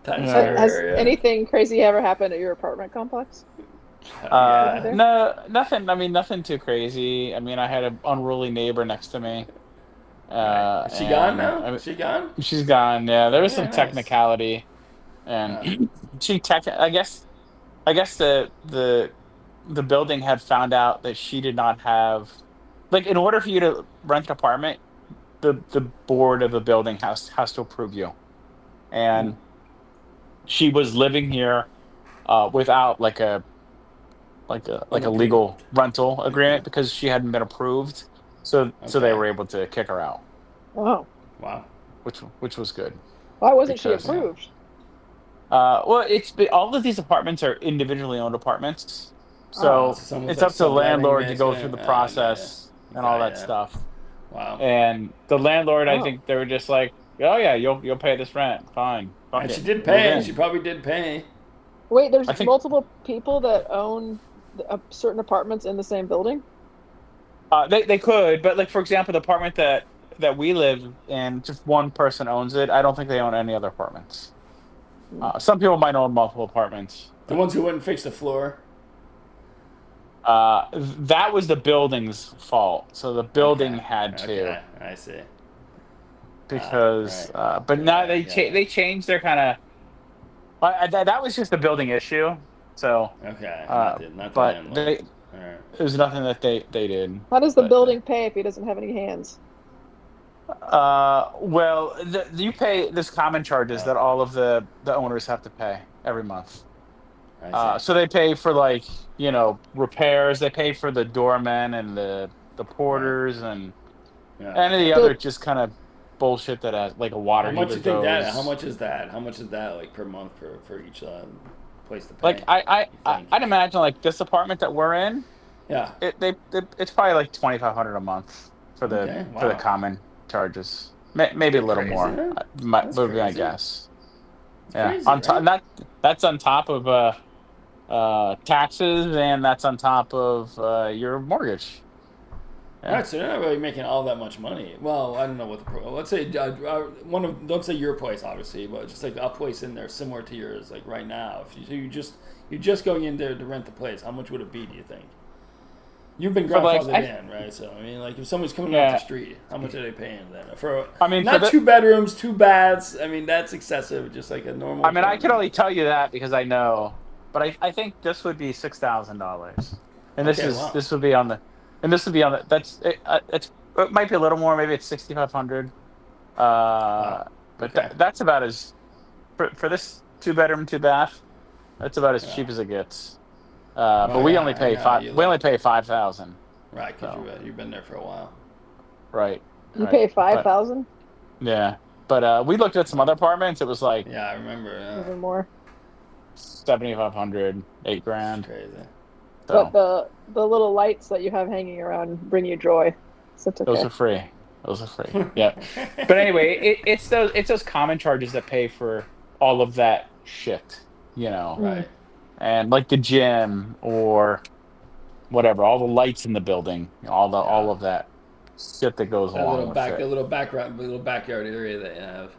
Has anything crazy ever happened at your apartment complex? No, nothing. I mean, nothing too crazy. I mean, I had an unruly neighbor next to me. Is she gone now? Is she gone? She's gone. Yeah, there was some technicality, and I guess the building had found out that she did not have, like, in order for you to rent an apartment, the board of the building has to approve you, and she was living here without like a legal rental agreement because she hadn't been approved. So they were able to kick her out. Oh. Wow. Which was good. Why wasn't she approved? Well, all of these apartments are individually owned apartments. So it's up to the landlord to go through the process and all that stuff. Wow. And the landlord, I think they were just like, oh yeah, you'll pay this rent. Fine. And she did pay. She probably did pay. Wait, there's multiple people that own certain apartments in the same building? They could, but like, for example, the apartment that we live in, just one person owns it. I don't think they own any other apartments. Some people might own multiple apartments. The ones who wouldn't fix the floor? That was the building's fault. So the building had to. Okay, I see. Because, but now they changed their kind of. That was just a building issue. So. Okay. Not the but landlord. It was nothing that they did. How does the building pay if he doesn't have any hands? Well, you pay this common charges that all of the owners have to pay every month. I see. So they pay for like, repairs. They pay for the doormen and the Right. porters and Yeah. any of the Okay. So other just kind of bullshit that has like a How water much heater you think that? How goes. much is that? How much is that like per month for each place to Like pay? You think? I'd imagine like this apartment that we're in, Yeah. it's probably like 2,500 a month Okay. for the Wow. common charges. Maybe a Pretty little crazy, more. huh? That's Would be my crazy. guess. It's Yeah, crazy, and right? that's on top of taxes, and that's on top of your mortgage. Yeah. Right, so they're not really making all that much money. Well, I don't know what let's say don't say your place obviously, but just like a place in there similar to yours, like right now. If you're just going in there to rent the place, how much would it be? Do you think? You've been For like grandfathered in, right? So I mean, like if somebody's coming off the yeah, street, how much are they paying then for I mean for not the 2 bedrooms, 2 baths? I mean that's excessive, just like a normal I mean I can apartment. only tell you that because I know, but I think this would be $6,000, and Okay, wow. this would be on the it might be a little more, maybe it's 6,500. Wow. Uh, but Okay. that's about as for this 2 bedroom 2 bath. That's about as Yeah. cheap as it gets. But Well, we yeah, only I pay know. five. You We only like pay 5,000. right because So you've been there for a while. right, you pay five but thousand, yeah, but we looked at some other apartments. It was like Yeah, I remember. Yeah, even more. 7,500, 8 grand. crazy. But So the little lights that you have hanging around bring you joy, so it's those okay. are free. Those are free. Yeah. But anyway, it's those common charges that pay for all of that shit, Mm. Right. and like the gym or whatever, all the lights in the building, all Yeah. of that shit that goes along with That it. little background, little backyard area that you have,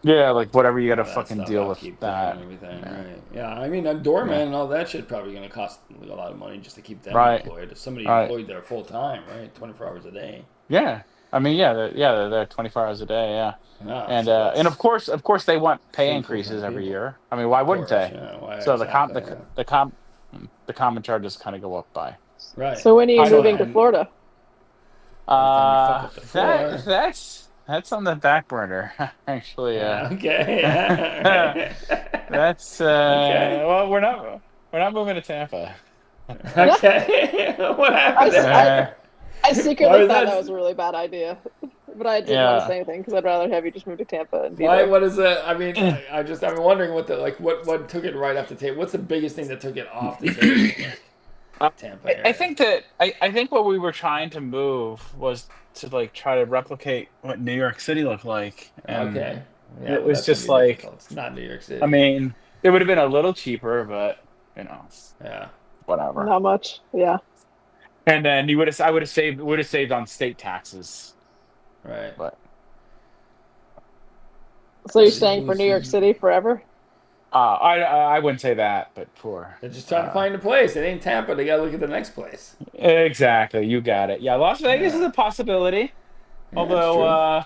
Yeah, like whatever you got to all that fucking stuff, deal with upkeep there and that. everything. Yeah, Right. Yeah. I mean, a yeah, doorman and all that shit probably going to cost a lot of money just to keep them right, employed. If somebody right. employed there full time, right, 24 hours a day. Yeah, I mean, yeah, they're there 24 hours a day. Yeah, Yeah. and So of that's course, they want pay three full time increases every people. year. I mean, why Of wouldn't course. they? Yeah. Why So exactly? Yeah. the common charges kind of go up by. Right. So when are you I don't So moving know. to and Florida? by the time you fuck up the That floor. that's on the back burner actually. Yeah. Okay. Yeah. That's Okay. well, we're not moving to Tampa. Okay. What I, happened s- I, Uh, there? I Why secretly was thought that? that was a really bad idea, but I didn't want to yeah. say anything because I'd rather have you just move to Tampa and be Why? there. What is it? I mean, I'm wondering what took it right off the table. What's the biggest thing that took it off the table? Like Uh, Tampa I area. think that I think what we were trying to move was to like try to replicate what New York City looked like, and Okay. Yeah. it Well, was that's gonna just be like, difficult. It's not New York I City. mean, it would have been a little cheaper, but you know, Yeah. whatever. Not much. Yeah. And then I would have saved on state taxes, Right. but So you're we'll see. staying for We'll New York see. City forever? I wouldn't say that, but for They're just trying to find a place. It ain't Tampa. They gotta look at the next place. exactly, you got it. Yeah, Las Vegas is Yeah. a possibility. Yeah, it's Although,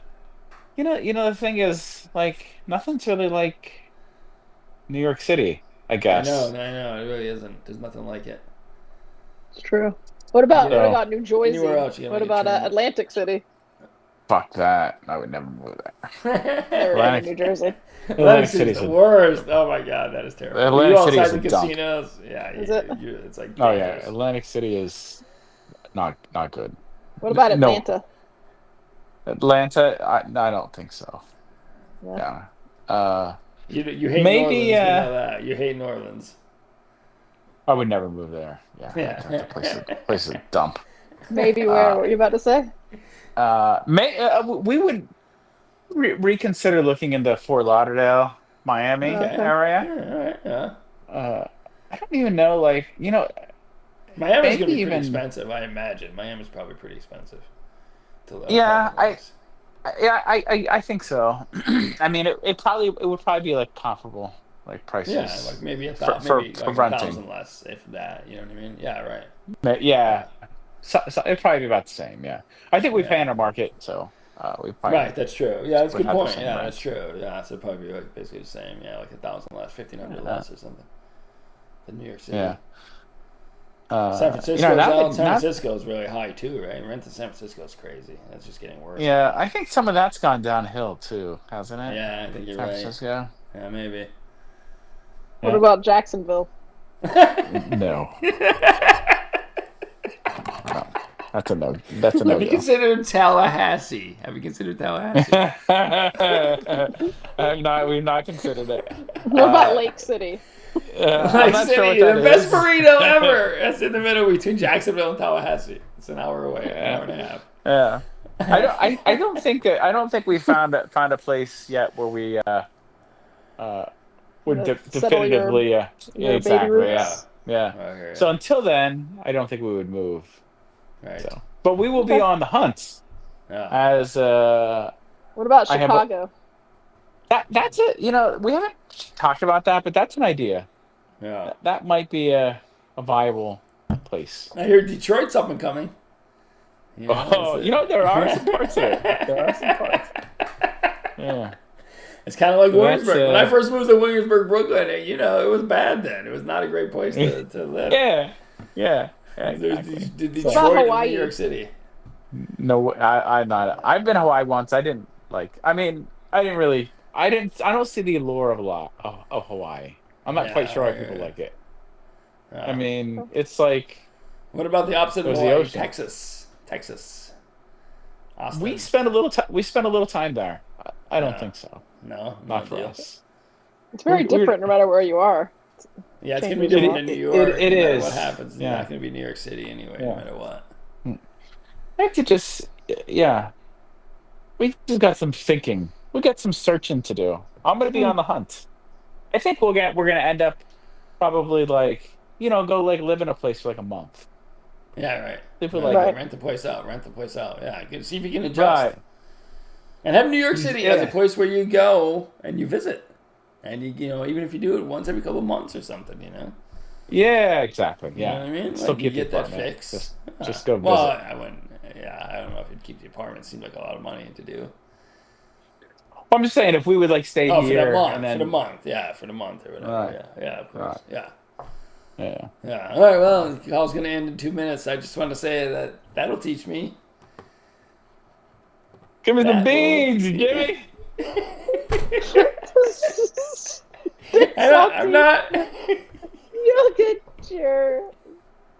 true. the thing is, like, nothing's really like New York City, I I know. guess. I know. It really isn't. There's nothing like it. It's true. What about Yeah. So, New Anywhere Jersey? else you gotta What make a about turn. Atlantic City? fuck that. I would never move there. Never been to Atlantic New Jersey. Atlantic Atlantic City's City's the a worst. Oh my god, that is terrible. Were you Atlantic City outside is a the dump. casinos? Yeah, Is it? it's like Oh yeah, dangerous. Atlantic City is not good. What about No, Atlanta? Atlanta, I don't think so. Yeah. Yeah. Uh, You hate New maybe Orleans. We know that. You hate New Orleans. I would never move there. Yeah, Yeah. the place is a dump. Maybe where? Uh, What were you about to say? we would reconsider looking into Fort Lauderdale, Miami Okay. Okay. area. Yeah, all right. Yeah. Uh, I don't even know, like, Miami's maybe gonna be pretty even. expensive, I imagine. Miami's probably pretty expensive to Yeah, apartment wise. I think so. I mean, it would probably be like comparable, like Yeah, prices like maybe for maybe for like a renting. thousand less, if that. You know what I mean? Yeah. Right. Yeah, Yeah. so it'd probably be about the same. Yeah, I think we Yeah. pay in our market, so we Right. probably That's true. Yeah, that's a would good have the point. same Yeah, that's rent. true. Yeah, so it'd probably be like basically the same. Yeah, like 1,000 less, 1,500 Yeah, less or something than New York City. yeah. San Francisco, San Francisco is really high too, right? Rent in San Francisco is crazy. That's just getting worse. Yeah, I think some of that's gone downhill too, hasn't it? Yeah, I think you're San right. Francisco. Yeah, maybe. What about Jacksonville? No. No. That's a no. That's a no. Have you considered Tallahassee? We've not considered it. What about Lake City? Lake City, the best burrito ever. That's in the middle between Jacksonville and Tallahassee. It's an hour away, an hour and a half. Yeah. I don't think we found a place yet where we would definitively exactly yeah. Okay. So until then, I don't think we would move. Right. So, but we will be on the hunt. Yeah. As what about Chicago? That's it. You know, we haven't talked about that, but that's an idea. Yeah. That might be a viable place. I hear Detroit's up and coming. You know, there are some parts of it. There are some parts. Yeah. It's kind of like Williamsburg. When I first moved to Williamsburg, Brooklyn, you know, it was bad then. It was not a great place to live. Yeah. There's Detroit and New York City. No, I'm not. I've been to Hawaii once. I didn't like. I mean, I don't see the allure of Hawaii. I'm not quite sure why people like it. I mean, it's like. What about the opposite of Hawaii? Texas. Austin. We spent a little time there. I don't think so. No, not for us. It's very different no matter where you are. Yeah, it's going to be different in New York. It is. What happens? It's not going to be New York City anyway, no matter what. I have to just, we just got some thinking. We got some searching to do. I'm going to be on the hunt. I think we're going to end up probably go live in a place for like a month. Yeah, right. Rent the place out. Yeah, see if you can adjust. Right. And have New York City as a place where you go and you visit. And you know, even if you do it once every couple of months or something, you know. Yeah, exactly. Yeah. You know what I mean? Still you get that fix. Just go visit. Well, I wouldn't. Yeah, I don't know if it'd keep the apartment. It seems like a lot of money to do. Well, I'm just saying if we would stay here for the month or whatever. Right. Yeah, of course. Right. Yeah. All right. Well, the call's gonna end in 2 minutes. I just want to say that'll teach me. Give me the beans, Jimmy. I'm not. You'll get your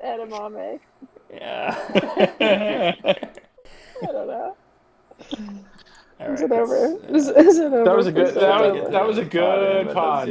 edamame. Yeah. I don't know. All right, is it over? Is it over? That was a good. That was a good pod.